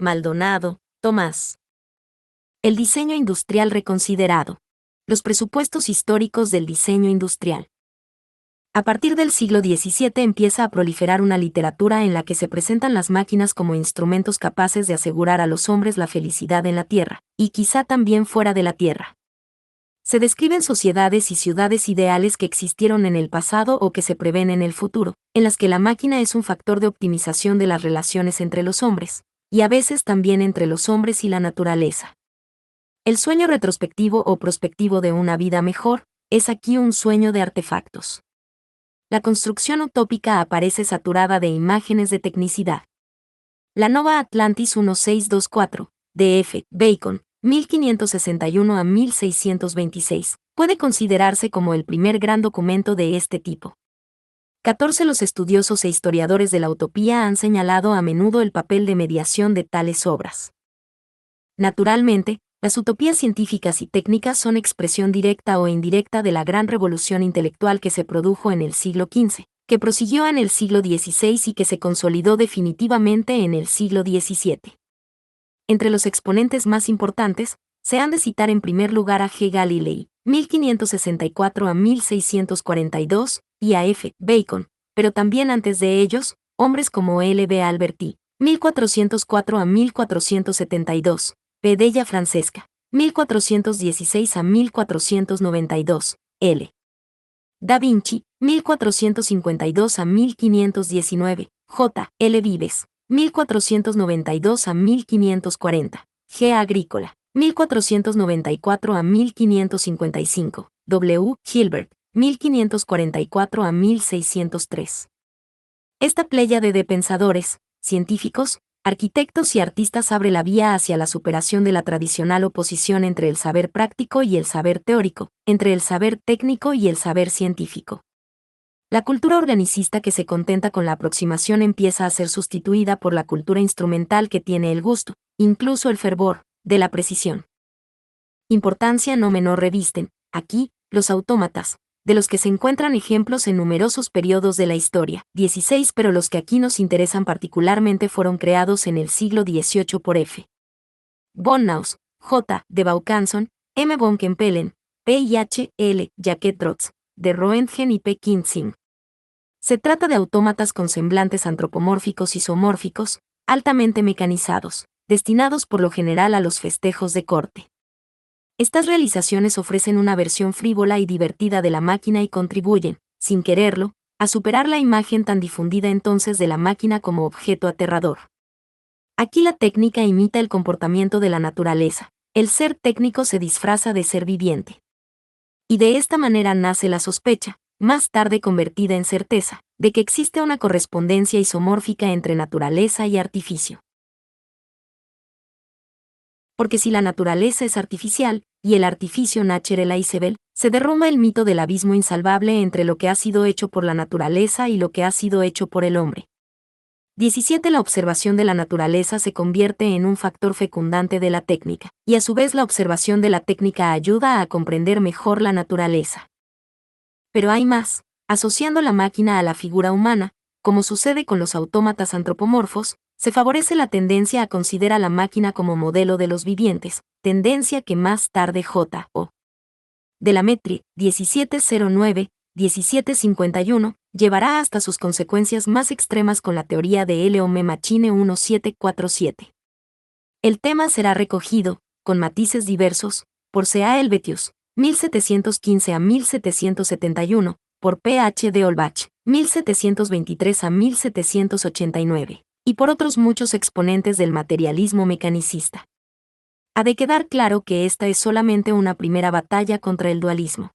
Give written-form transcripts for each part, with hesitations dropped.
Maldonado, Tomás. El diseño industrial reconsiderado. Los presupuestos históricos del diseño industrial. A partir del siglo XVII empieza a proliferar una literatura en la que se presentan las máquinas como instrumentos capaces de asegurar a los hombres la felicidad en la tierra, y quizá también fuera de la tierra. Se describen sociedades y ciudades ideales que existieron en el pasado o que se prevén en el futuro, en las que la máquina es un factor de optimización de las relaciones entre los hombres, y a veces también entre los hombres y la naturaleza. El sueño retrospectivo o prospectivo de una vida mejor, es aquí un sueño de artefactos. La construcción utópica aparece saturada de imágenes de tecnicidad. La Nova Atlantis 1624, de F. Bacon, 1561 a 1626, puede considerarse como el primer gran documento de este tipo. 14 Los estudiosos e historiadores de la utopía han señalado a menudo el papel de mediación de tales obras. Naturalmente, las utopías científicas y técnicas son expresión directa o indirecta de la gran revolución intelectual que se produjo en el siglo XV, que prosiguió en el siglo XVI y que se consolidó definitivamente en el siglo XVII. Entre los exponentes más importantes, se han de citar en primer lugar a G. Galilei, 1564 a 1642, y a F. Bacon, pero también antes de ellos, hombres como L. B. Alberti, 1404 a 1472, P. Della Francesca, 1416 a 1492, L. Da Vinci, 1452 a 1519, J. L. Vives, 1492 a 1540, G. Agrícola, 1494 a 1555, W. Hilbert, 1544 a 1603. Esta pléyade de pensadores, científicos, arquitectos y artistas abre la vía hacia la superación de la tradicional oposición entre el saber práctico y el saber teórico, entre el saber técnico y el saber científico. La cultura organicista que se contenta con la aproximación empieza a ser sustituida por la cultura instrumental que tiene el gusto, incluso el fervor, de la precisión. Importancia no menor revisten, aquí, los autómatas, de los que se encuentran ejemplos en numerosos periodos de la historia, 16, pero los que aquí nos interesan particularmente fueron creados en el siglo XVIII por F. von Neuss, J. de Vaucanson, M. von Kempelen, P. y H. L. Jacquet-Droz, de Roentgen y P. Kinzig. Se trata de autómatas con semblantes antropomórficos y zoomórficos, altamente mecanizados, destinados por lo general a los festejos de corte. Estas realizaciones ofrecen una versión frívola y divertida de la máquina y contribuyen, sin quererlo, a superar la imagen tan difundida entonces de la máquina como objeto aterrador. Aquí la técnica imita el comportamiento de la naturaleza, el ser técnico se disfraza de ser viviente. Y de esta manera nace la sospecha, más tarde convertida en certeza, de que existe una correspondencia isomórfica entre naturaleza y artificio. Porque si la naturaleza es artificial, y el artificio naturalizable, se derrumba el mito del abismo insalvable entre lo que ha sido hecho por la naturaleza y lo que ha sido hecho por el hombre. 17 La observación de la naturaleza se convierte en un factor fecundante de la técnica, y a su vez la observación de la técnica ayuda a comprender mejor la naturaleza. Pero hay más, asociando la máquina a la figura humana, como sucede con los autómatas antropomorfos, se favorece la tendencia a considerar a la máquina como modelo de los vivientes, tendencia que más tarde J. O. de la Metri, 1709-1751, llevará hasta sus consecuencias más extremas con la teoría de L-Homme Machine 1747. El tema será recogido, con matices diversos, por C.A. Helvetius, 1715 a 1771, por P.H. de Olbach, 1723 a 1789. Y por otros muchos exponentes del materialismo mecanicista. Ha de quedar claro que esta es solamente una primera batalla contra el dualismo.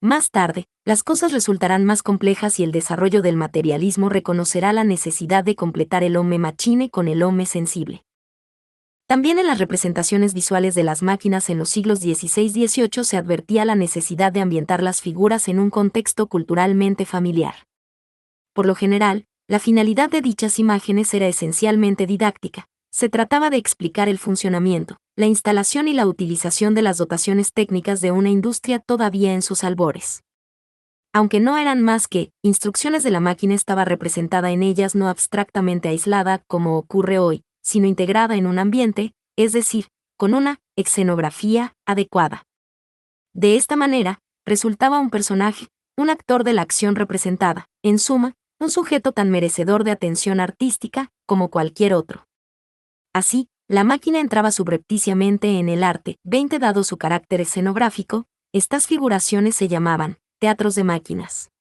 Más tarde, las cosas resultarán más complejas y el desarrollo del materialismo reconocerá la necesidad de completar el homme machine con el homme sensible. También en las representaciones visuales de las máquinas en los siglos XVI y XVIII se advertía la necesidad de ambientar las figuras en un contexto culturalmente familiar. Por lo general, la finalidad de dichas imágenes era esencialmente didáctica. Se trataba de explicar el funcionamiento, la instalación y la utilización de las dotaciones técnicas de una industria todavía en sus albores. Aunque no eran más que instrucciones de la máquina, estaba representada en ellas no abstractamente aislada, como ocurre hoy, sino integrada en un ambiente, es decir, con una escenografía adecuada. De esta manera, resultaba un personaje, un actor de la acción representada, en suma, un sujeto tan merecedor de atención artística como cualquier otro. Así, la máquina entraba subrepticiamente en el arte. 20 Dado su carácter escenográfico, estas figuraciones se llamaban teatros de máquinas.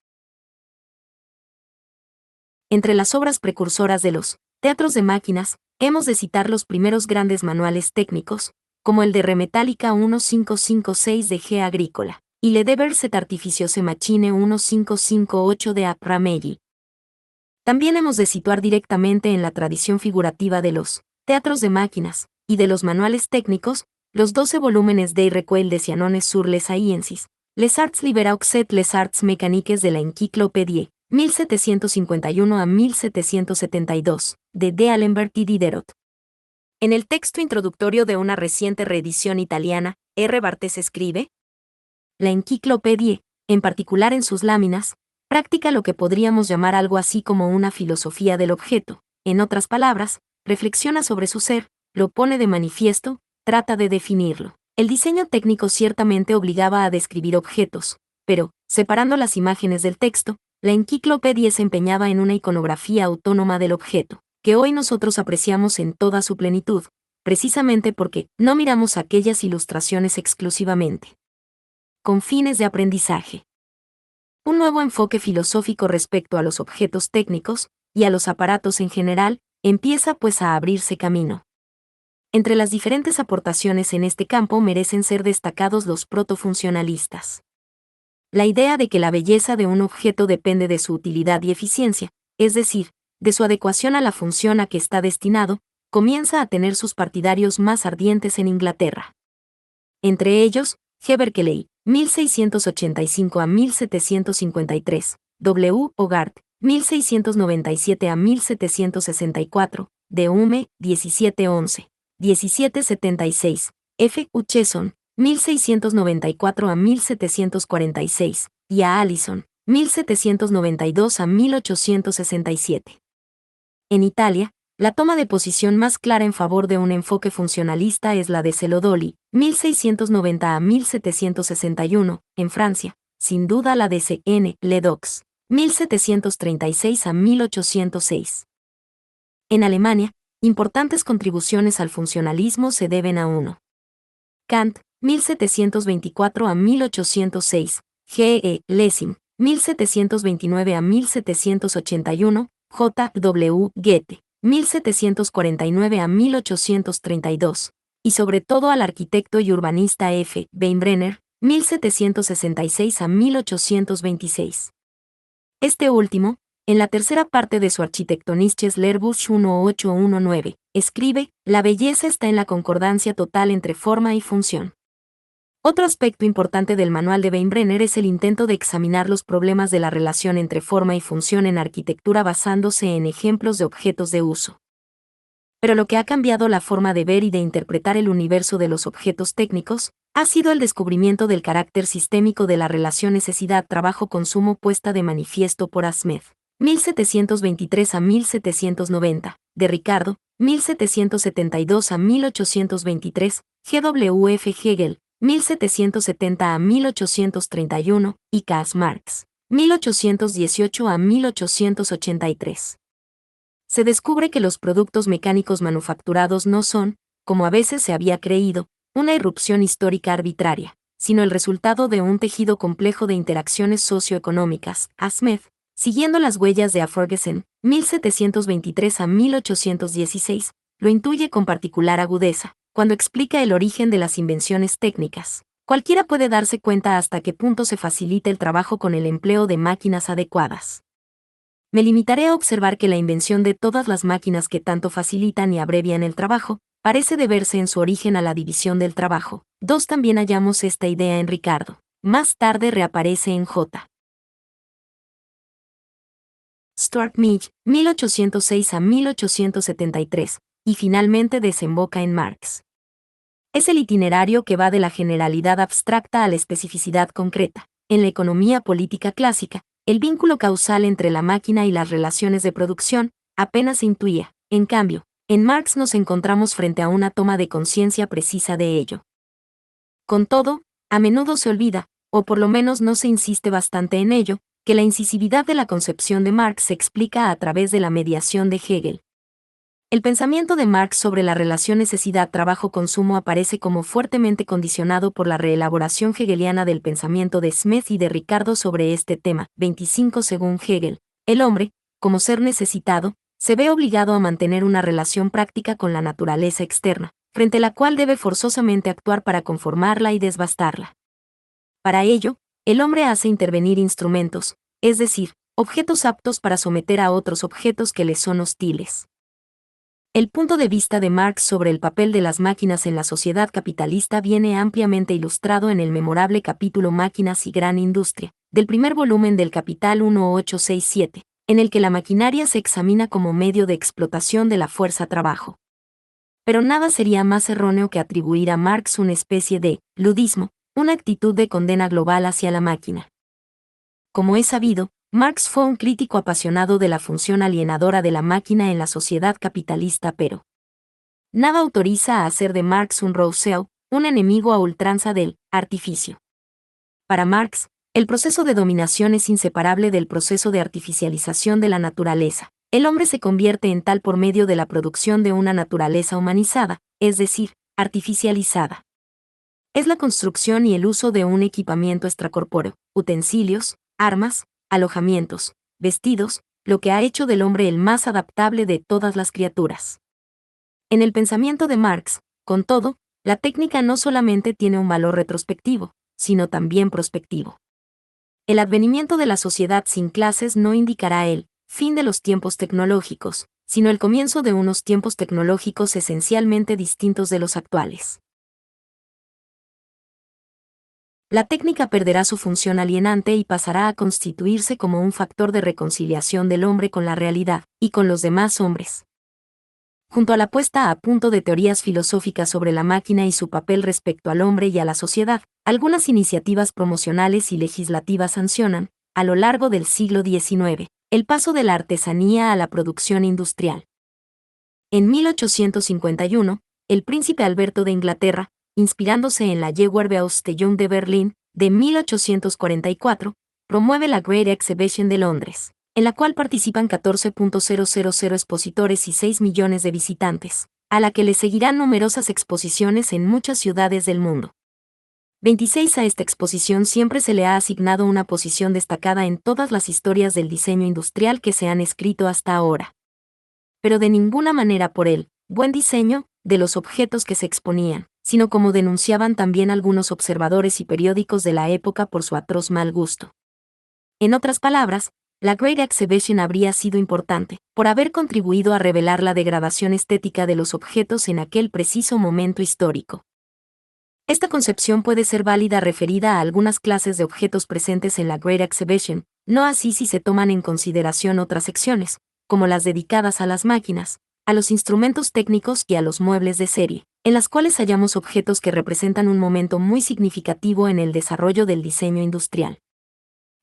Entre las obras precursoras de los teatros de máquinas, hemos de citar los primeros grandes manuales técnicos, como el de Remetallica 1556 de G. Agrícola, y Le Deber set Artificiose Machine 1558 de A. Ramelli. También hemos de situar directamente en la tradición figurativa de los teatros de máquinas y de los manuales técnicos, los 12 volúmenes de Recueil de Cianones sur les Sciences, les Arts Liberaux et les Arts Mécaniques de la Encyclopédie, 1751 a 1772, de D'Alembert y Diderot. En el texto introductorio de una reciente reedición italiana, R. Barthes escribe: la Encyclopédie, en particular en sus láminas, practica lo que podríamos llamar algo así como una filosofía del objeto, en otras palabras, reflexiona sobre su ser, lo pone de manifiesto, trata de definirlo. El diseño técnico ciertamente obligaba a describir objetos, pero, separando las imágenes del texto, la Encyclopédie se empeñaba en una iconografía autónoma del objeto, que hoy nosotros apreciamos en toda su plenitud, precisamente porque no miramos aquellas ilustraciones exclusivamente con fines de aprendizaje. Un nuevo enfoque filosófico respecto a los objetos técnicos, y a los aparatos en general, empieza pues a abrirse camino. Entre las diferentes aportaciones en este campo merecen ser destacados los protofuncionalistas. La idea de que la belleza de un objeto depende de su utilidad y eficiencia, es decir, de su adecuación a la función a que está destinado, comienza a tener sus partidarios más ardientes en Inglaterra. Entre ellos, G. Berkeley, 1685 a 1753, W. Hogarth, 1697 a 1764, D. Hume, 1711, 1776, F. Hutcheson, 1694 a 1746, y a Allison, 1792 a 1867. En Italia, la toma de posición más clara en favor de un enfoque funcionalista es la de Celodoli, 1690 a 1761, en Francia, sin duda la de C.N. Ledoux, 1736 a 1806. En Alemania, importantes contribuciones al funcionalismo se deben a 1. Kant, 1724 a 1806, G.E. Lessing, 1729 a 1781, J.W. Goethe, 1749 a 1832, y sobre todo al arquitecto y urbanista F. Weinbrenner, 1766 a 1826. Este último, en la tercera parte de su Architektonisches Lehrbuch 1819, escribe: la belleza está en la concordancia total entre forma y función. Otro aspecto importante del manual de Weinbrenner es el intento de examinar los problemas de la relación entre forma y función en arquitectura basándose en ejemplos de objetos de uso. Pero lo que ha cambiado la forma de ver y de interpretar el universo de los objetos técnicos ha sido el descubrimiento del carácter sistémico de la relación necesidad-trabajo-consumo puesta de manifiesto por Smith, 1723 a 1790, de Ricardo, 1772 a 1823, G.W.F. Hegel, 1770 a 1831, y Karl Marx, 1818 a 1883. Se descubre que los productos mecánicos manufacturados no son, como a veces se había creído, una irrupción histórica arbitraria, sino el resultado de un tejido complejo de interacciones socioeconómicas. A. Smith, siguiendo las huellas de A. Ferguson, 1723 a 1816, lo intuye con particular agudeza, cuando explica el origen de las invenciones técnicas. Cualquiera puede darse cuenta hasta qué punto se facilita el trabajo con el empleo de máquinas adecuadas. Me limitaré a observar que la invención de todas las máquinas que tanto facilitan y abrevian el trabajo, parece deberse en su origen a la división del trabajo. 2. También hallamos esta idea en Ricardo. Más tarde reaparece en J. Stuart Mill, 1806 a 1873, y finalmente desemboca en Marx. Es el itinerario que va de la generalidad abstracta a la especificidad concreta. En la economía política clásica, el vínculo causal entre la máquina y las relaciones de producción apenas se intuía. En cambio, En Marx nos encontramos frente a una toma de conciencia precisa de ello. Con todo, a menudo se olvida, o por lo menos no se insiste bastante en ello, que la incisividad de la concepción de Marx se explica a través de la mediación de Hegel. El pensamiento de Marx sobre la relación necesidad-trabajo-consumo aparece como fuertemente condicionado por la reelaboración hegeliana del pensamiento de Smith y de Ricardo sobre este tema. 25 Según Hegel, el hombre, como ser necesitado, se ve obligado a mantener una relación práctica con la naturaleza externa, frente a la cual debe forzosamente actuar para conformarla y desbastarla. Para ello, el hombre hace intervenir instrumentos, es decir, objetos aptos para someter a otros objetos que le son hostiles. El punto de vista de Marx sobre el papel de las máquinas en la sociedad capitalista viene ampliamente ilustrado en el memorable capítulo Máquinas y Gran Industria, del primer volumen del Capital 1867, en el que la maquinaria se examina como medio de explotación de la fuerza-trabajo. Pero nada sería más erróneo que atribuir a Marx una especie de ludismo, una actitud de condena global hacia la máquina. Como es sabido, Marx fue un crítico apasionado de la función alienadora de la máquina en la sociedad capitalista, pero nada autoriza a hacer de Marx un Rousseau, un enemigo a ultranza del artificio. Para Marx, el proceso de dominación es inseparable del proceso de artificialización de la naturaleza. El hombre se convierte en tal por medio de la producción de una naturaleza humanizada, es decir, artificializada. Es la construcción y el uso de un equipamiento extracorpóreo, utensilios, armas, alojamientos, vestidos, lo que ha hecho del hombre el más adaptable de todas las criaturas. En el pensamiento de Marx, con todo, la técnica no solamente tiene un valor retrospectivo, sino también prospectivo. El advenimiento de la sociedad sin clases no indicará el fin de los tiempos tecnológicos, sino el comienzo de unos tiempos tecnológicos esencialmente distintos de los actuales. La técnica perderá su función alienante y pasará a constituirse como un factor de reconciliación del hombre con la realidad y con los demás hombres. Junto a la puesta a punto de teorías filosóficas sobre la máquina y su papel respecto al hombre y a la sociedad, algunas iniciativas promocionales y legislativas sancionan, a lo largo del siglo XIX, el paso de la artesanía a la producción industrial. En 1851, el príncipe Alberto de Inglaterra, inspirándose en la Gewerbeausstellung de Berlín, de 1844, promueve la Great Exhibition de Londres, en la cual participan 14.000 expositores y 6 millones de visitantes, a la que le seguirán numerosas exposiciones en muchas ciudades del mundo. 26 A esta exposición siempre se le ha asignado una posición destacada en todas las historias del diseño industrial que se han escrito hasta ahora. Pero de ninguna manera por el buen diseño de los objetos que se exponían, sino como denunciaban también algunos observadores y periódicos de la época por su atroz mal gusto. En otras palabras, la Great Exhibition habría sido importante, por haber contribuido a revelar la degradación estética de los objetos en aquel preciso momento histórico. Esta concepción puede ser válida referida a algunas clases de objetos presentes en la Great Exhibition, no así si se toman en consideración otras secciones, como las dedicadas a las máquinas, a los instrumentos técnicos y a los muebles de serie, en las cuales hallamos objetos que representan un momento muy significativo en el desarrollo del diseño industrial.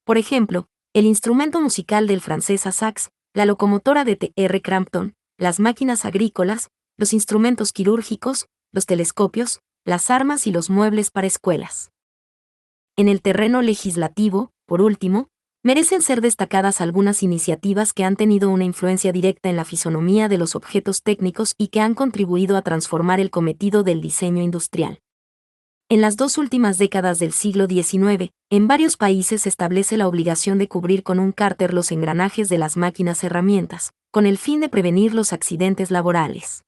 Por ejemplo, el instrumento musical del francés Sax, la locomotora de T.R. Crampton, las máquinas agrícolas, los instrumentos quirúrgicos, los telescopios, las armas y los muebles para escuelas. En el terreno legislativo, por último, merecen ser destacadas algunas iniciativas que han tenido una influencia directa en la fisonomía de los objetos técnicos y que han contribuido a transformar el cometido del diseño industrial. En las 2 últimas décadas del siglo XIX, en varios países se establece la obligación de cubrir con un cárter los engranajes de las máquinas herramientas, con el fin de prevenir los accidentes laborales.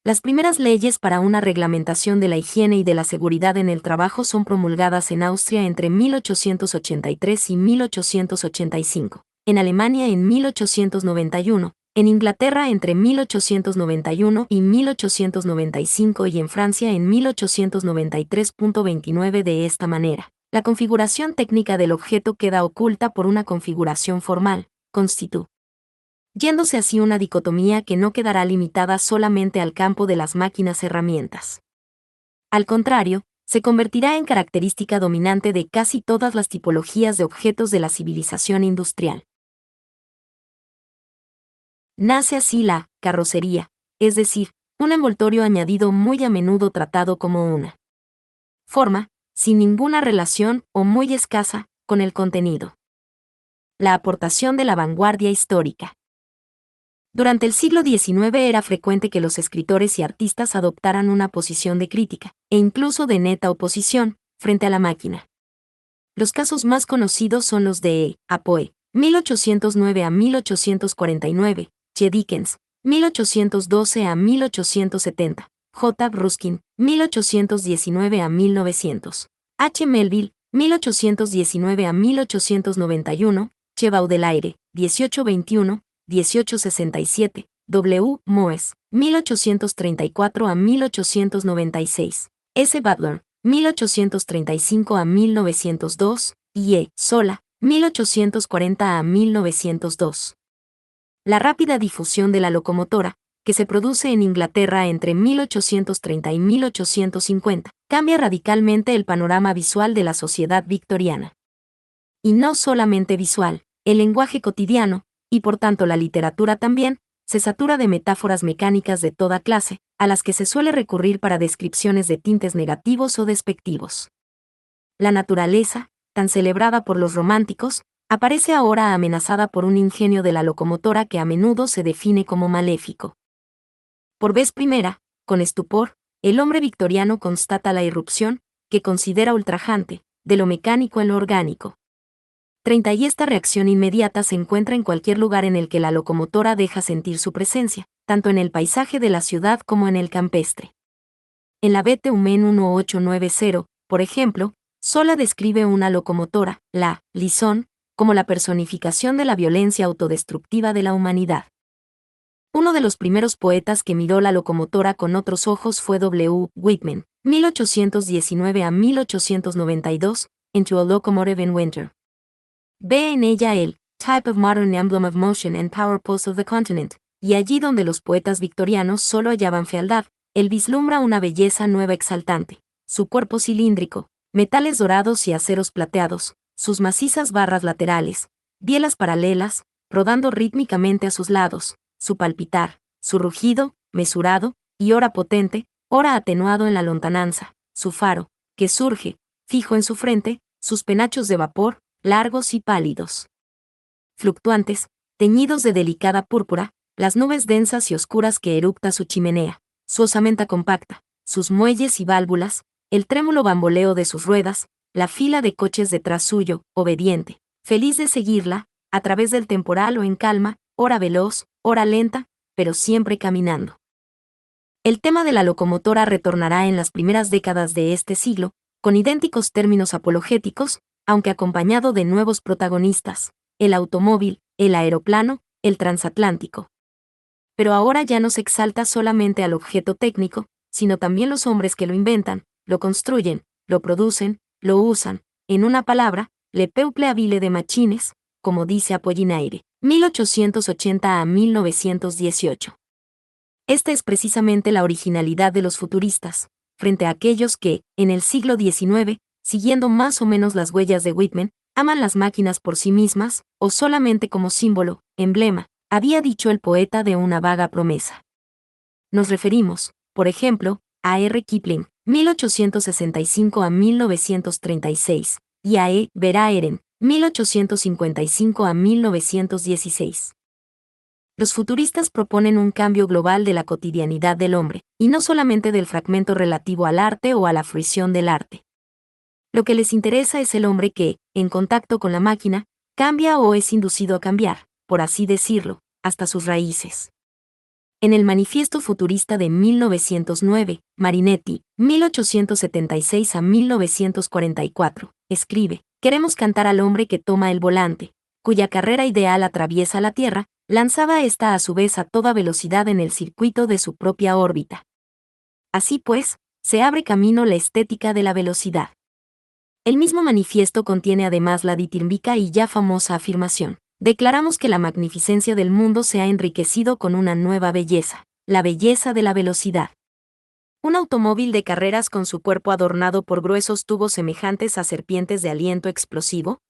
Las primeras leyes para una reglamentación de la higiene y de la seguridad en el trabajo son promulgadas en Austria entre 1883 y 1885, en Alemania en 1891, en Inglaterra entre 1891 y 1895 y en Francia en 1893.29. De esta manera, la configuración técnica del objeto queda oculta por una configuración formal, yéndose así una dicotomía que no quedará limitada solamente al campo de las máquinas herramientas. Al contrario, se convertirá en característica dominante de casi todas las tipologías de objetos de la civilización industrial. Nace así la carrocería, es decir, un envoltorio añadido muy a menudo tratado como una forma, sin ninguna relación o muy escasa, con el contenido. La aportación de la vanguardia histórica. Durante el siglo XIX era frecuente que los escritores y artistas adoptaran una posición de crítica, e incluso de neta oposición, frente a la máquina. Los casos más conocidos son los de A. Poe, 1809 a 1849, J. Dickens, 1812 a 1870, J. Ruskin, 1819 a 1900, H. Melville, 1819 a 1891, Che Baudelaire, 1821, 1867, W. Moes, 1834 a 1896, S. Butler, 1835 a 1902, y E. Sola, 1840 a 1902. La rápida difusión de la locomotora, que se produce en Inglaterra entre 1830 y 1850, cambia radicalmente el panorama visual de la sociedad victoriana. Y no solamente visual, el lenguaje cotidiano, y por tanto la literatura también, se satura de metáforas mecánicas de toda clase, a las que se suele recurrir para descripciones de tintes negativos o despectivos. La naturaleza, tan celebrada por los románticos, aparece ahora amenazada por un ingenio de la locomotora que a menudo se define como maléfico. Por vez primera, con estupor, el hombre victoriano constata la irrupción, que considera ultrajante, de lo mecánico en lo orgánico. Y esta reacción inmediata se encuentra en cualquier lugar en el que la locomotora deja sentir su presencia, tanto en el paisaje de la ciudad como en el campestre. En la Bete Humain 1890, por ejemplo, Sola describe una locomotora, la Lisón, como la personificación de la violencia autodestructiva de la humanidad. Uno de los primeros poetas que miró la locomotora con otros ojos fue W. Whitman, 1819 a 1892, Into a Locomotive in Winter. Ve en ella el type of modern emblem of motion and power pulse of the continent, y allí donde los poetas victorianos solo hallaban fealdad, él vislumbra una belleza nueva exaltante, su cuerpo cilíndrico, metales dorados y aceros plateados, sus macizas barras laterales, bielas paralelas, rodando rítmicamente a sus lados, su palpitar, su rugido, mesurado, y ora potente, ora atenuado en la lontananza, su faro, que surge, fijo en su frente, sus penachos de vapor, largos y pálidos, fluctuantes, teñidos de delicada púrpura, las nubes densas y oscuras que erupta su chimenea, su osamenta compacta, sus muelles y válvulas, el trémulo bamboleo de sus ruedas, la fila de coches detrás suyo, obediente, feliz de seguirla, a través del temporal o en calma, ora veloz, ora lenta, pero siempre caminando. El tema de la locomotora retornará en las primeras décadas de este siglo, con idénticos términos apologéticos, aunque acompañado de nuevos protagonistas, el automóvil, el aeroplano, el transatlántico. Pero ahora ya no se exalta solamente al objeto técnico, sino también los hombres que lo inventan, lo construyen, lo producen, lo usan, en una palabra, le peuple habile de machines, como dice Apollinaire, 1880 a 1918. Esta es precisamente la originalidad de los futuristas, frente a aquellos que, en el siglo XIX, siguiendo más o menos las huellas de Whitman, aman las máquinas por sí mismas, o solamente como símbolo, emblema, había dicho el poeta de una vaga promesa. Nos referimos, por ejemplo, a R. Kipling, 1865 a 1936, y a E. Verhaeren, 1855 a 1916. Los futuristas proponen un cambio global de la cotidianidad del hombre, y no solamente del fragmento relativo al arte o a la fruición del arte. Lo que les interesa es el hombre que, en contacto con la máquina, cambia o es inducido a cambiar, por así decirlo, hasta sus raíces. En el Manifiesto Futurista de 1909, Marinetti, 1876 a 1944, escribe: queremos cantar al hombre que toma el volante, cuya carrera ideal atraviesa la Tierra, lanzada esta a su vez a toda velocidad en el circuito de su propia órbita. Así pues, se abre camino la estética de la velocidad. El mismo manifiesto contiene además la ditírmica y ya famosa afirmación: declaramos que la magnificencia del mundo se ha enriquecido con una nueva belleza, la belleza de la velocidad. Un automóvil de carreras con su cuerpo adornado por gruesos tubos semejantes a serpientes de aliento explosivo.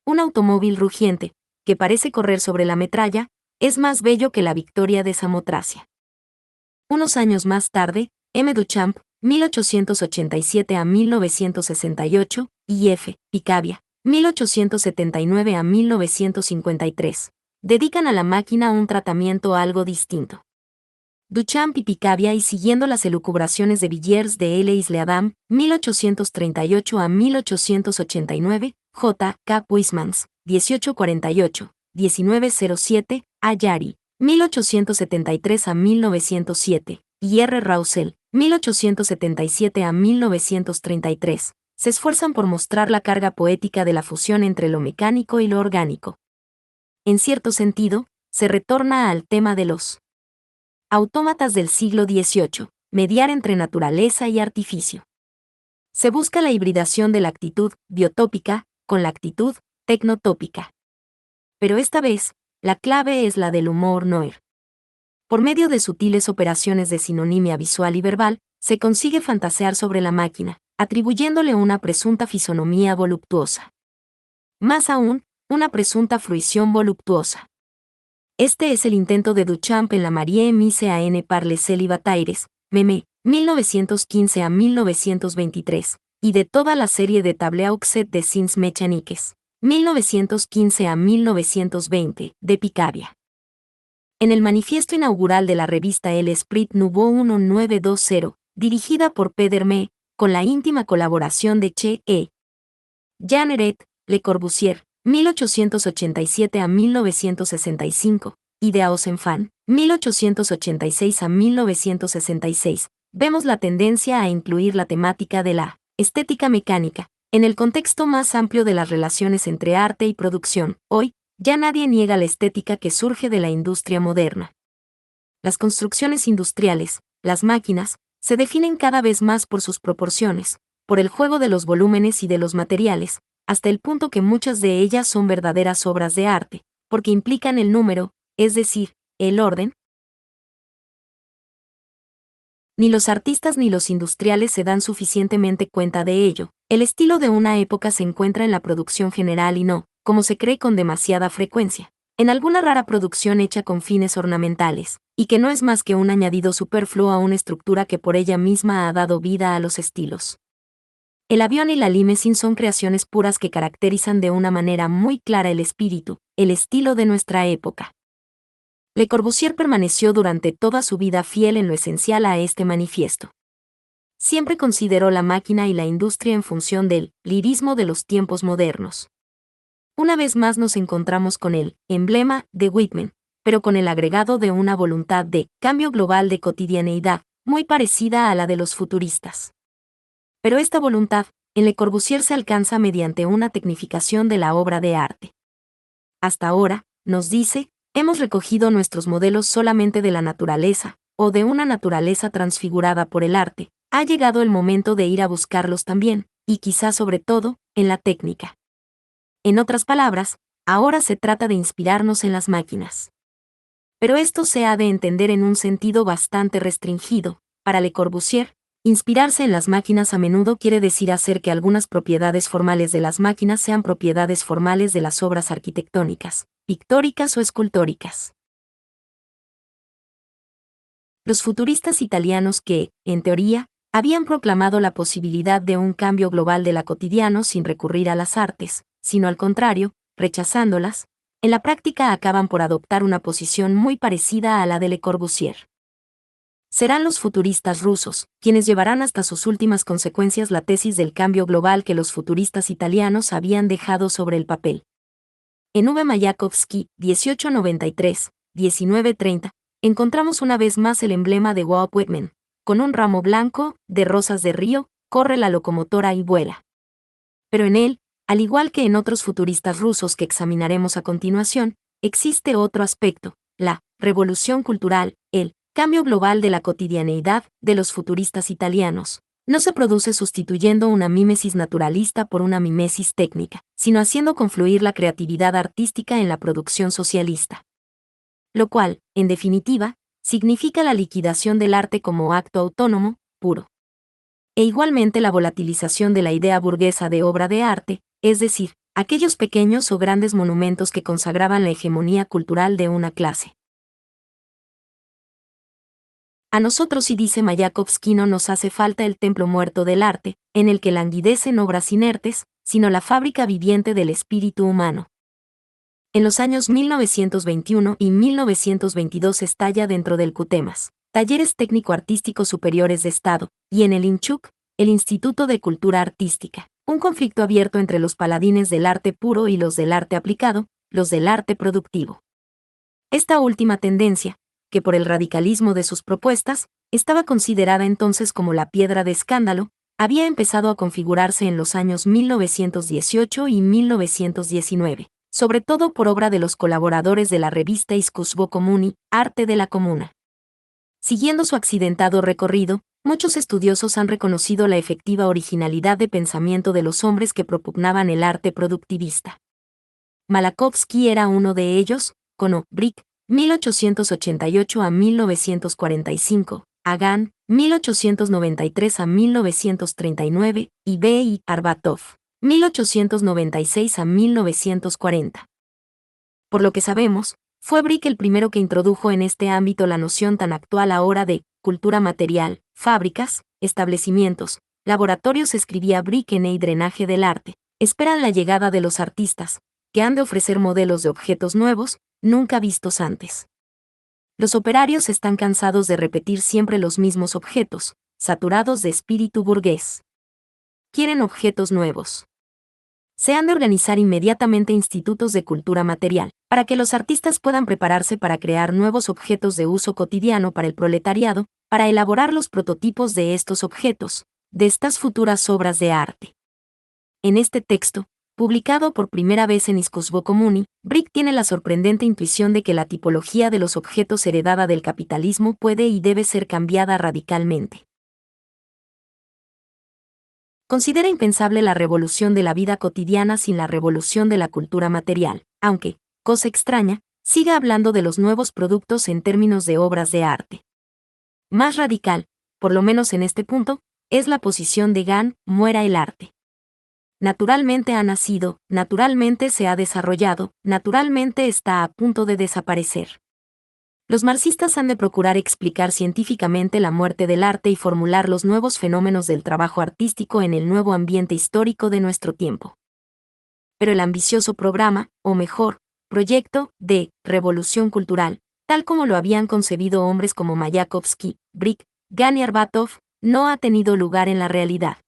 Un automóvil rugiente, que parece correr sobre la metralla, es más bello que la victoria de Samotracia. Unos años más tarde, M. Duchamp, 1887 a 1968, y F. Picabia, 1879 a 1953, dedican a la máquina un tratamiento algo distinto. Duchamp y Picabia, y siguiendo las elucubraciones de Villiers de L. Isle-Adam, 1838 a 1889, J. K. Huysmans, 1848, 1907, A. Yari, 1873 a 1907, y R. Roussel, 1877 a 1933, se esfuerzan por mostrar la carga poética de la fusión entre lo mecánico y lo orgánico. En cierto sentido, se retorna al tema de los autómatas del siglo XVIII, mediar entre naturaleza y artificio. Se busca la hibridación de la actitud biotópica con la actitud tecnotópica. Pero esta vez, la clave es la del humor noir. Por medio de sutiles operaciones de sinonimia visual y verbal, se consigue fantasear sobre la máquina, atribuyéndole una presunta fisonomía voluptuosa. Más aún, una presunta fruición voluptuosa. Este es el intento de Duchamp en la Marie mise en par les célibataires, Meme, 1915 a 1923, y de toda la serie de Tableaux des Sciences Mécaniques, 1915 a 1920, de Picabia. En el manifiesto inaugural de la revista El Esprit Nouveau 1920, dirigida por Pederme, con la íntima colaboración de Che E. Jeanneret, Le Corbusier, 1887 a 1965, y de Ausenfant, 1886 a 1966, vemos la tendencia a incluir la temática de la estética mecánica en el contexto más amplio de las relaciones entre arte y producción. Hoy, ya nadie niega la estética que surge de la industria moderna. Las construcciones industriales, las máquinas, se definen cada vez más por sus proporciones, por el juego de los volúmenes y de los materiales, hasta el punto que muchas de ellas son verdaderas obras de arte, porque implican el número, es decir, el orden. Ni los artistas ni los industriales se dan suficientemente cuenta de ello. El estilo de una época se encuentra en la producción general y no, como se cree con demasiada frecuencia, en alguna rara producción hecha con fines ornamentales, y que no es más que un añadido superfluo a una estructura que por ella misma ha dado vida a los estilos. El avión y la limusine son creaciones puras que caracterizan de una manera muy clara el espíritu, el estilo de nuestra época. Le Corbusier permaneció durante toda su vida fiel en lo esencial a este manifiesto. Siempre consideró la máquina y la industria en función del lirismo de los tiempos modernos. Una vez más nos encontramos con el emblema de Whitman, pero con el agregado de una voluntad de cambio global de cotidianeidad, muy parecida a la de los futuristas. Pero esta voluntad, en Le Corbusier se alcanza mediante una tecnificación de la obra de arte. Hasta ahora, nos dice, hemos recogido nuestros modelos solamente de la naturaleza, o de una naturaleza transfigurada por el arte. Ha llegado el momento de ir a buscarlos también, y quizá sobre todo, en la técnica. En otras palabras, ahora se trata de inspirarnos en las máquinas. Pero esto se ha de entender en un sentido bastante restringido. Para Le Corbusier, inspirarse en las máquinas a menudo quiere decir hacer que algunas propiedades formales de las máquinas sean propiedades formales de las obras arquitectónicas, pictóricas o escultóricas. Los futuristas italianos que, en teoría, habían proclamado la posibilidad de un cambio global de la cotidiano sin recurrir a las artes, sino al contrario, rechazándolas, en la práctica acaban por adoptar una posición muy parecida a la de Le Corbusier. Serán los futuristas rusos, quienes llevarán hasta sus últimas consecuencias la tesis del cambio global que los futuristas italianos habían dejado sobre el papel. En V. Mayakovsky, 1893-1930, encontramos una vez más el emblema de Walt Whitman. Con un ramo blanco, de rosas de río, corre la locomotora y vuela. Pero en él, al igual que en otros futuristas rusos que examinaremos a continuación, existe otro aspecto, la revolución cultural, el cambio global de la cotidianeidad de los futuristas italianos. No se produce sustituyendo una mímesis naturalista por una mimesis técnica, sino haciendo confluir la creatividad artística en la producción socialista. Lo cual, en definitiva, significa la liquidación del arte como acto autónomo, puro. E igualmente la volatilización de la idea burguesa de obra de arte, es decir, aquellos pequeños o grandes monumentos que consagraban la hegemonía cultural de una clase. A nosotros, y dice Mayakovsky, no nos hace falta el templo muerto del arte, en el que languidecen obras inertes, sino la fábrica viviente del espíritu humano. En los años 1921 y 1922 estalla dentro del CUTEMAS, Talleres Técnico-Artísticos Superiores de Estado, y en el INCHUC, el Instituto de Cultura Artística, un conflicto abierto entre los paladines del arte puro y los del arte aplicado, los del arte productivo. Esta última tendencia, que por el radicalismo de sus propuestas, estaba considerada entonces como la piedra de escándalo, había empezado a configurarse en los años 1918 y 1919, sobre todo por obra de los colaboradores de la revista Iskustvo Komuni, Arte de la Comuna. Siguiendo su accidentado recorrido, muchos estudiosos han reconocido la efectiva originalidad de pensamiento de los hombres que propugnaban el arte productivista. Mayakovsky era uno de ellos, con O. Brick, 1888 a 1945, Agan, 1893 a 1939, y B. I. Arbatov, 1896 a 1940. Por lo que sabemos, fue Brick el primero que introdujo en este ámbito la noción tan actual ahora de cultura material, fábricas, establecimientos, laboratorios. Escribía Brick en El drenaje del arte. Esperan la llegada de los artistas, que han de ofrecer modelos de objetos nuevos, nunca vistos antes. Los operarios están cansados de repetir siempre los mismos objetos, saturados de espíritu burgués. Quieren objetos nuevos. Se han de organizar inmediatamente institutos de cultura material, para que los artistas puedan prepararse para crear nuevos objetos de uso cotidiano para el proletariado, para elaborar los prototipos de estos objetos, de estas futuras obras de arte. En este texto, publicado por primera vez en Iskustvo Komuni, Brick tiene la sorprendente intuición de que la tipología de los objetos heredada del capitalismo puede y debe ser cambiada radicalmente. Considera impensable la revolución de la vida cotidiana sin la revolución de la cultura material, aunque, cosa extraña, siga hablando de los nuevos productos en términos de obras de arte. Más radical, por lo menos en este punto, es la posición de Gan, muera el arte. Naturalmente ha nacido, naturalmente se ha desarrollado, naturalmente está a punto de desaparecer. Los marxistas han de procurar explicar científicamente la muerte del arte y formular los nuevos fenómenos del trabajo artístico en el nuevo ambiente histórico de nuestro tiempo. Pero el ambicioso programa, o mejor, proyecto, de revolución cultural, tal como lo habían concebido hombres como Mayakovsky, Brick, Gan y Arbatov, no ha tenido lugar en la realidad.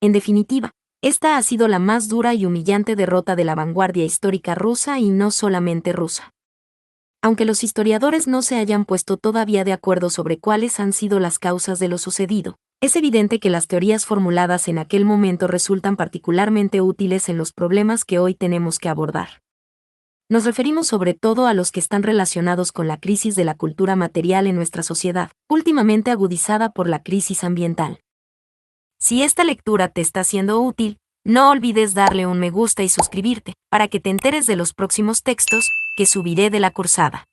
En definitiva, esta ha sido la más dura y humillante derrota de la vanguardia histórica rusa, y no solamente rusa. Aunque los historiadores no se hayan puesto todavía de acuerdo sobre cuáles han sido las causas de lo sucedido, es evidente que las teorías formuladas en aquel momento resultan particularmente útiles en los problemas que hoy tenemos que abordar. Nos referimos sobre todo a los que están relacionados con la crisis de la cultura material en nuestra sociedad, últimamente agudizada por la crisis ambiental. Si esta lectura te está siendo útil, no olvides darle un me gusta y suscribirte, para que te enteres de los próximos textos que subiré de la cursada.